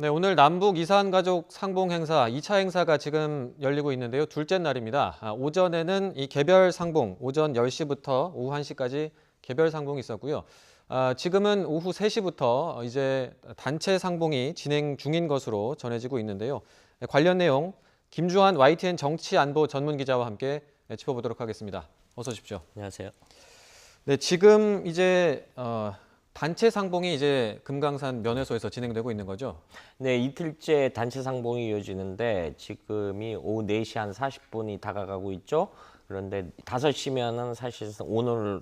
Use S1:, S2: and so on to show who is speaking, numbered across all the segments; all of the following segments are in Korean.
S1: 네, 오늘 남북 이산 가족 상봉 행사 2차 행사가 지금 열리고 있는데요. 둘째 날입니다. 오전에는 이 개별 상봉, 오전 10시부터 오후 1시까지 개별 상봉이 있었고요. 지금은 오후 3시부터 이제 단체 상봉이 진행 중인 것으로 전해지고 있는데요. 관련 내용 김주환 YTN 정치안보 전문 기자와 함께 짚어보도록 하겠습니다. 어서 오십시오.
S2: 안녕하세요.
S1: 네, 지금 이제 단체 상봉이 이제 금강산 면회소에서 진행되고 있는 거죠?
S2: 네, 이틀째 단체 상봉이 이어지는데 지금이 오후 4시 한 40분이 다가가고 있죠. 그런데 5시면은 사실상 오늘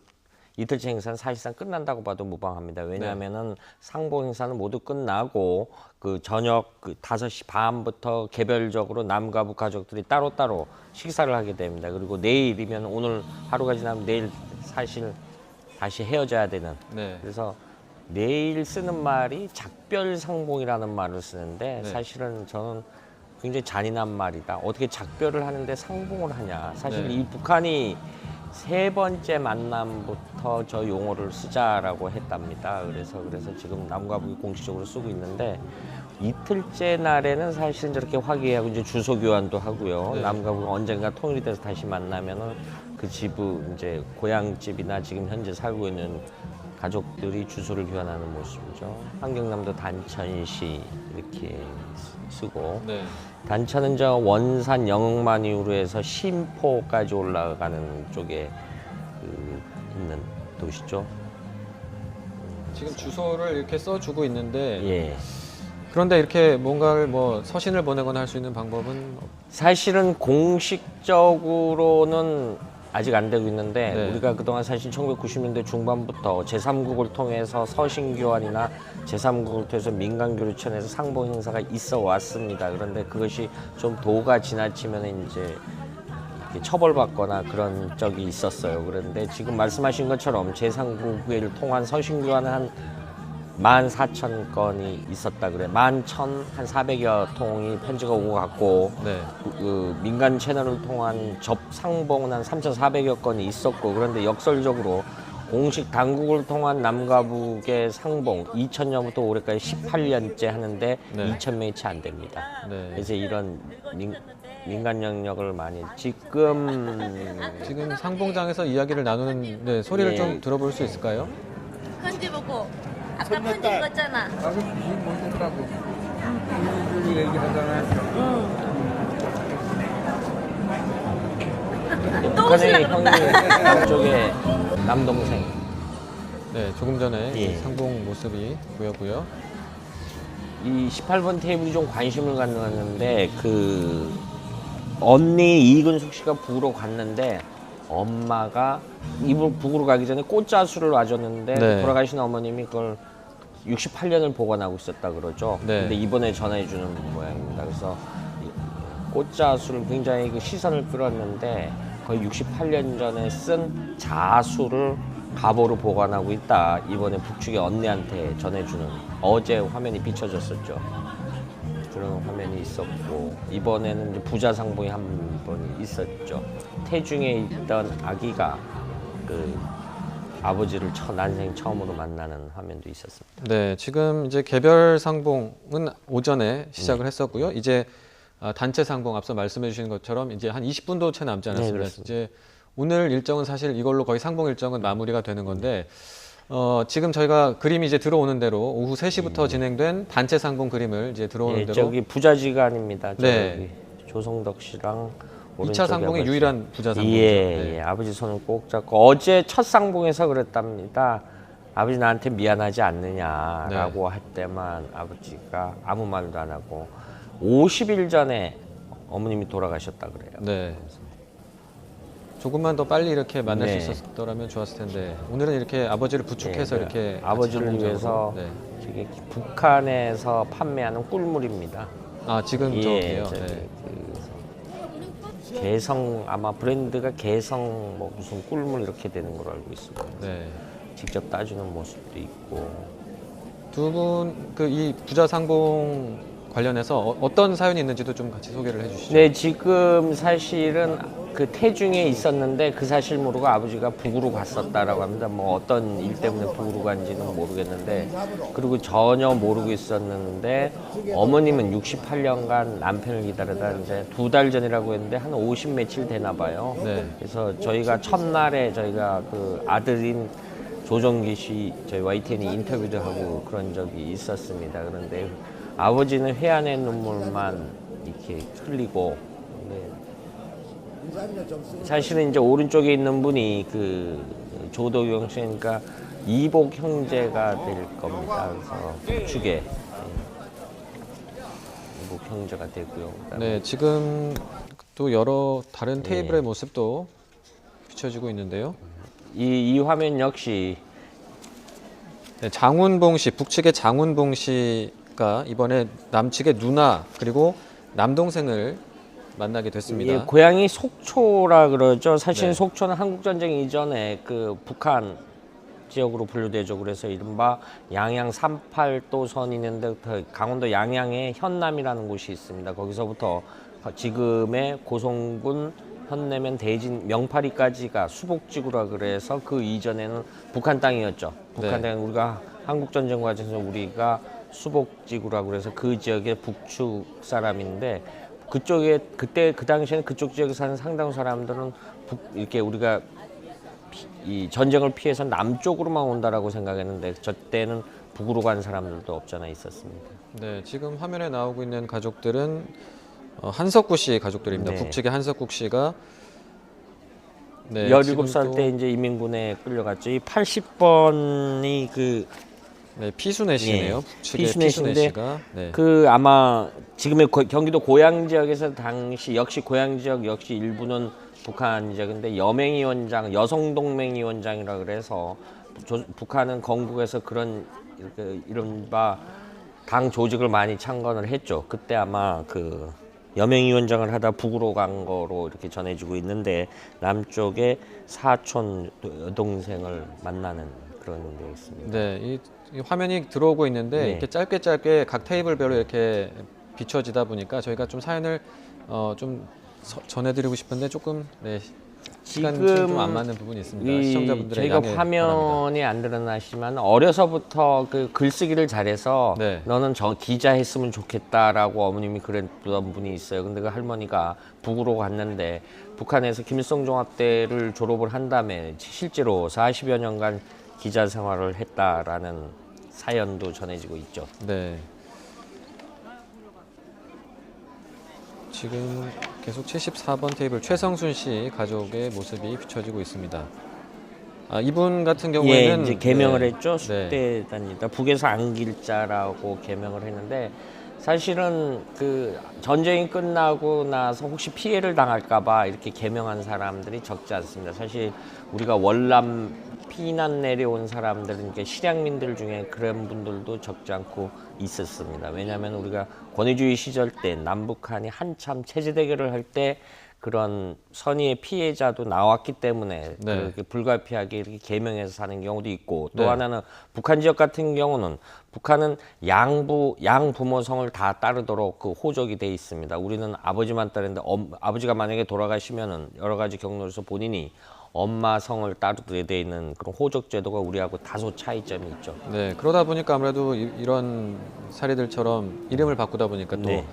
S2: 이틀째 행사는 사실상 끝난다고 봐도 무방합니다. 왜냐하면은 상봉 행사는 모두 끝나고 그 저녁 5시 반부터 개별적으로 남과 북 가족들이 따로따로 식사를 하게 됩니다. 그리고 내일이면 오늘 하루가 지나면 내일 사실 다시 헤어져야 되는.
S1: 네.
S2: 그래서 내일 쓰는 말이 작별상봉이라는 말을 쓰는데
S1: 네.
S2: 사실은 저는 굉장히 잔인한 말이다. 어떻게 작별을 하는데 상봉을 하냐. 사실
S1: 네.
S2: 이 북한이 3번째 만남부터 저 용어를 쓰자라고 했답니다. 그래서 지금 남과 북이 공식적으로 쓰고 있는데 이틀째 날에는 사실 저렇게 화기애애하고 이제 주소 교환도 하고요.
S1: 네.
S2: 남과 북이 언젠가 통일이 돼서 다시 만나면은 그 집은 이제 고향집이나 지금 현재 살고 있는 가족들이 주소를 교환하는 모습이죠. 한경남도 단천시 이렇게 쓰고
S1: 네.
S2: 단천은 저 원산 영흥만 이후로 해서 심포까지 올라가는 쪽에 있는 도시죠.
S1: 지금 주소를 이렇게 써주고 있는데
S2: 예.
S1: 그런데 이렇게 뭔가를 뭐 서신을 보내거나 할 수 있는 방법은
S2: 사실은 공식적으로는 아직 안 되고 있는데
S1: 네.
S2: 우리가 그동안 사실 1990년대 중반부터 제3국을 통해서 서신 교환이나 제3국을 통해서 민간 교류청에서 상봉 행사가 있어 왔습니다. 그런데 그것이 좀 도가 지나치면 이제 이렇게 처벌받거나 그런 적이 있었어요. 그런데 지금 말씀하신 것처럼 제3국을 통한 서신 교환은 한 14,000건이 있었다 그래. 11,000 한 400여 통이 편지가 온 것 같고
S1: 네.
S2: 그 민간 채널을 통한 접상봉은 한 3,400여 건이 있었고 그런데 역설적으로 공식 당국을 통한 남과 북의 상봉 2000년부터 올해까지 18년째 하는데
S1: 네.
S2: 2,000명이 채 안 됩니다.
S1: 네.
S2: 그래서 이런 민간 영역을 많이 지금
S1: 상봉장에서 이야기를 나누는 네, 소리를
S2: 예.
S1: 좀 들어볼 수 있을까요?
S3: 편지 보고 아까 편지 읽었잖아.
S4: 나도 무슨 못했다고 이리 얘기하잖아.
S3: 또
S2: 북한의
S3: 오시려고 그런다.
S2: 형이 쪽에 남동생
S1: 네, 조금 전에
S2: 예.
S1: 상봉 모습이 보였고요.
S2: 이 18번 테이블이 좀 관심을 갖는데 그 언니 이근숙 씨가 북으로 갔는데 엄마가 이불 북으로 가기 전에 꽃자수를 놔줬는데
S1: 네.
S2: 돌아가신 어머님이 그걸 68년을 보관하고 있었다 그러죠.
S1: 네.
S2: 근데 이번에 전해주는 모양입니다. 그래서 이 꽃자수를 굉장히 그 시선을 끌었는데 거의 68년 전에 쓴 자수를 가보로 보관하고 있다. 이번에 북측의 언니한테 전해주는 어제 화면이 비춰졌었죠. 그런 화면이 있었고 이번에는 이제 부자 상봉이 한 번 있었죠. 태중에 있던 아기가 그 아버지를 난생 처음으로 만나는 화면도 있었습니다.
S1: 네, 지금 이제 개별 상봉은 오전에 시작을 했었고요. 이제 단체 상봉 앞서 말씀해 주신 것처럼 이제 한 20분도 채 남지 않았습니다.
S2: 그렇습니다.
S1: 이제 오늘 일정은 사실 이걸로 거의 상봉 일정은 마무리가 되는 건데 지금 저희가 그림이 이제 들어오는 대로 오후 3시부터 진행된 단체 상봉 그림을 이제 들어오는
S2: 예,
S1: 대로
S2: 저기 부자지간입니다.
S1: 네.
S2: 저기 조성덕 씨랑
S1: 2차
S2: 오른쪽에
S1: 상봉의
S2: 아버지.
S1: 유일한 부자 상봉이죠.
S2: 예,
S1: 네.
S2: 예, 아버지 손을 꼭 잡고 어제 첫 상봉에서 그랬답니다. 아버지 나한테 미안하지 않느냐라고 할 때만 아버지가 아무 말도 안 하고 50일 전에 어머님이 돌아가셨다 그래요.
S1: 네. 조금만 더 빨리 이렇게 만날
S2: 네.
S1: 수 있었더라면 좋았을 텐데 오늘은 이렇게 아버지를 부축해서
S2: 예,
S1: 이렇게
S2: 아버지를
S1: 같이
S2: 위해서
S1: 네.
S2: 저게 북한에서 판매하는 꿀물입니다.
S1: 지금
S2: 예,
S1: 저기요.
S2: 저기
S1: 네.
S2: 개성 아마 브랜드가 개성 뭐 무슨 꿀물 이렇게 되는 걸로 알고 있습니다.
S1: 네.
S2: 직접 따주는 모습도 있고
S1: 두 분 그 이 부자 상봉 관련해서 어떤 사연이 있는지도 좀 같이 소개를 해주시죠.
S2: 네, 지금 사실은 그 태중에 있었는데 그 사실 모르고 아버지가 북으로 갔었다라고 합니다. 뭐 어떤 일 때문에 북으로 간지는 모르겠는데, 그리고 전혀 모르고 있었는데 어머님은 68년간 남편을 기다리다 이제 2달 전이라고 했는데 한 50 며칠 되나 봐요.
S1: 네.
S2: 그래서 저희가 첫날에 저희가 그 아들인 조정기 씨 저희 YTN이 인터뷰도 하고 그런 적이 있었습니다. 그런데 아버지는 회한의 눈물만 이렇게 흘리고, 네. 사실은 이제 오른쪽에 있는 분이 그 조도경 씨니까 이복 형제가 될 겁니다. 그래서 축에 이복 형제가 되고요.
S1: 네, 지금 또 여러 다른
S2: 네.
S1: 테이블의 모습도 비춰지고 있는데요.
S2: 이 화면 역시
S1: 네, 장훈봉 씨, 북측의 장훈봉 씨가 이번에 남측의 누나 그리고 남동생을 만나게 됐습니다.
S2: 예, 고향이 속초라 그러죠. 사실
S1: 네.
S2: 속초는 한국전쟁 이전에 그 북한 지역으로 분류되죠. 그래서 이른바 양양 38도선이 있는데 강원도 양양에 현남이라는 곳이 있습니다. 거기서부터 지금의 고성군 현내면 대진 명파리까지가 수복지구라 그래서 그 이전에는 북한 땅이었죠. 북한
S1: 네.
S2: 땅은 우리가 한국전쟁 과정에서 우리가 수복지구라 그래서 그 지역의 북측 사람인데, 그쪽에 그때 그 당시에는 그쪽 지역에 사는 상당 사람들은 이렇게 우리가 이 전쟁을 피해서 남쪽으로만 온다라고 생각했는데 저 때는 북으로 간 사람들도 없잖아 있었습니다.
S1: 네, 지금 화면에 나오고 있는 가족들은 한석구 씨 가족들입니다.
S2: 네.
S1: 북측의 한석국 씨가
S2: 17살 때 이제 이민군에 끌려갔죠. 이 80번이 그
S1: 네, 피순애 씨네요.
S2: 예,
S1: 북측의
S2: 피순애
S1: 피순애
S2: 씨인데
S1: 씨가 네.
S2: 그 아마 지금의 경기도 고양 지역에서 당시 역시 고양 지역 역시 일부는 북한 지역인데 여맹위원장, 여성동맹위원장이라 그래서 북한은 건국에서 그런 이른바 당 조직을 많이 창건을 했죠. 그때 아마 그 여맹위원장을 하다 북으로 간 거로 이렇게 전해지고 있는데, 남쪽에 사촌 여동생을 만나는 그런 게 있습니다.
S1: 네, 이 화면이 들어오고 있는데
S2: 네.
S1: 이렇게 짧게 각 테이블별로 이렇게 비춰지다 보니까 저희가 좀 사연을 좀 전해드리고 싶은데 조금 시간이 좀 안 맞는 부분이 있습니다. 시청자분들의
S2: 저희가
S1: 양해 바랍니다.
S2: 화면에 안 드러나시지만 어려서부터 그 글쓰기를 잘해서
S1: 네.
S2: 너는 저 기자 했으면 좋겠다라고 어머님이 그랬던 분이 있어요. 근데 그 할머니가 북으로 갔는데 북한에서 김일성 종합대를 졸업을 한 다음에 실제로 40여 년간 기자 생활을 했다라는 사연도 전해지고 있죠.
S1: 네. 지금 계속 74번 테이블 최성순 씨 가족의 모습이 비춰지고 있습니다. 이분 같은 경우에는
S2: 이제 개명을
S1: 네.
S2: 했죠. 숙대단이다. 북에서 안길자라고 개명을 했는데, 사실은 그 전쟁이 끝나고 나서 혹시 피해를 당할까봐 이렇게 개명한 사람들이 적지 않습니다. 사실 우리가 월남 피난 내려온 사람들은 이렇게 실향민들 중에 그런 분들도 적지 않고 있었습니다. 왜냐하면 우리가 권위주의 시절 때 남북한이 한참 체제 대결을 할 때 그런 선의의 피해자도 나왔기 때문에
S1: 네.
S2: 그렇게 불가피하게 이렇게 개명해서 사는 경우도 있고, 또
S1: 네.
S2: 하나는 북한 지역 같은 경우는 북한은 양부모성을 다 따르도록 그 호적이 돼 있습니다. 우리는 아버지만 따르는데 아버지가 만약에 돌아가시면은 여러 가지 경로에서 본인이 엄마 성을 따르게 돼 있는 그런 호적 제도가 우리하고 다소 차이점이 있죠.
S1: 네, 그러다 보니까 아무래도 이런 사례들처럼 이름을 바꾸다 보니까 또
S2: 네.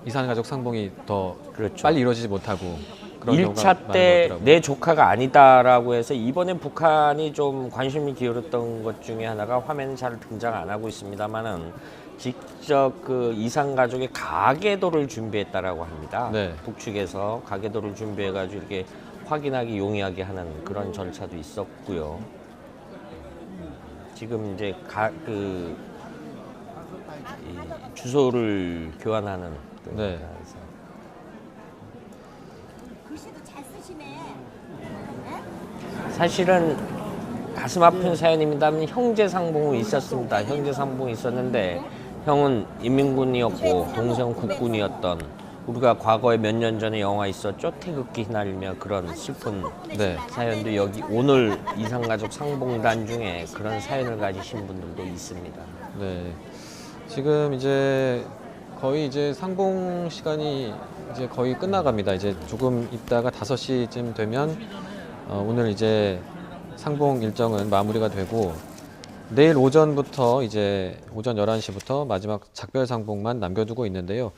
S1: 이산 가족 상봉이 더
S2: 그렇죠.
S1: 빨리 이루어지지 못하고 그런 경우가
S2: 1차
S1: 많은 것
S2: 때
S1: 같더라고요.
S2: 내 조카가 아니다라고 해서 이번에 북한이 좀 관심이 기울였던 것 중에 하나가 화면에 잘 등장 안 하고 있습니다만은 직접 그 이산 가족의 가계도를 준비했다라고 합니다.
S1: 네.
S2: 북측에서 가계도를 준비해가지고 이렇게 확인하기 용이하게 하는 그런 절차도 있었고요. 지금 이제 이 주소를 교환하는 그
S1: 네.
S3: 글씨도 잘 쓰시네.
S2: 사실은 가슴 아픈 사연입니다만 형제 상봉이 있었습니다. 형제 상봉이 있었는데 형은 인민군이었고 동생은 국군이었던, 우리가 과거에 몇 년 전에 영화 있었죠. 태극기 휘날리며 그런 슬픈
S1: 네.
S2: 사연도 여기 오늘 이산가족 상봉단 중에 그런 사연을 가지신 분들도 있습니다.
S1: 네. 지금 이제 거의 이제 상봉 시간이 이제 거의 끝나갑니다. 이제 조금 있다가 5시쯤 되면 오늘 이제 상봉 일정은 마무리가 되고 내일 오전부터 이제 오전 11시부터 마지막 작별 상봉만 남겨두고 있는데요.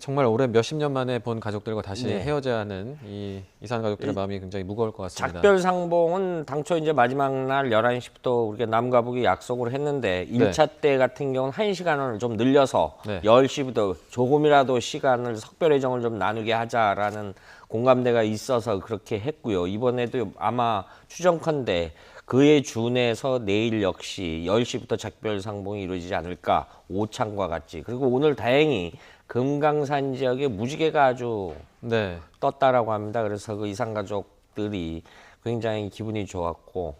S1: 정말 올해 몇십 년 만에 본 가족들과 다시
S2: 네.
S1: 헤어져야 하는 이 이산 가족들의 마음이 굉장히 무거울 것 같습니다.
S2: 작별 상봉은 당초 이제 마지막 날 11시부터 우리가 남과 북이 약속을 했는데 1차 때 같은 경우는 1시간을 좀 늘려서
S1: 네.
S2: 10시부터 조금이라도 시간을 석별회정을 좀 나누게 하자라는 공감대가 있어서 그렇게 했고요. 이번에도 아마 추정컨대 그에 준해서 내일 역시 10시부터 작별 상봉이 이루어지지 않을까, 오창과 같이. 그리고 오늘 다행히 금강산 지역에 무지개가 아주
S1: 네.
S2: 떴다라고 합니다. 그래서 그 이산 가족들이 굉장히 기분이 좋았고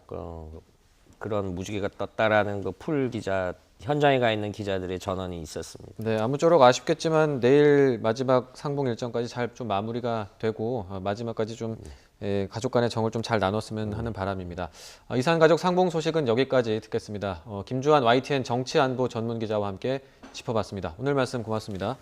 S2: 그런 무지개가 떴다라는 그 풀 기자 현장에 가 있는 기자들의 전언이 있었습니다.
S1: 네, 아무쪼록 아쉽겠지만 내일 마지막 상봉 일정까지 잘 좀 마무리가 되고 마지막까지 좀 가족 간의 정을 좀 잘 나눴으면 하는 바람입니다. 이산 가족 상봉 소식은 여기까지 듣겠습니다. 김주환 YTN 정치안보 전문 기자와 함께 짚어봤습니다. 오늘 말씀 고맙습니다.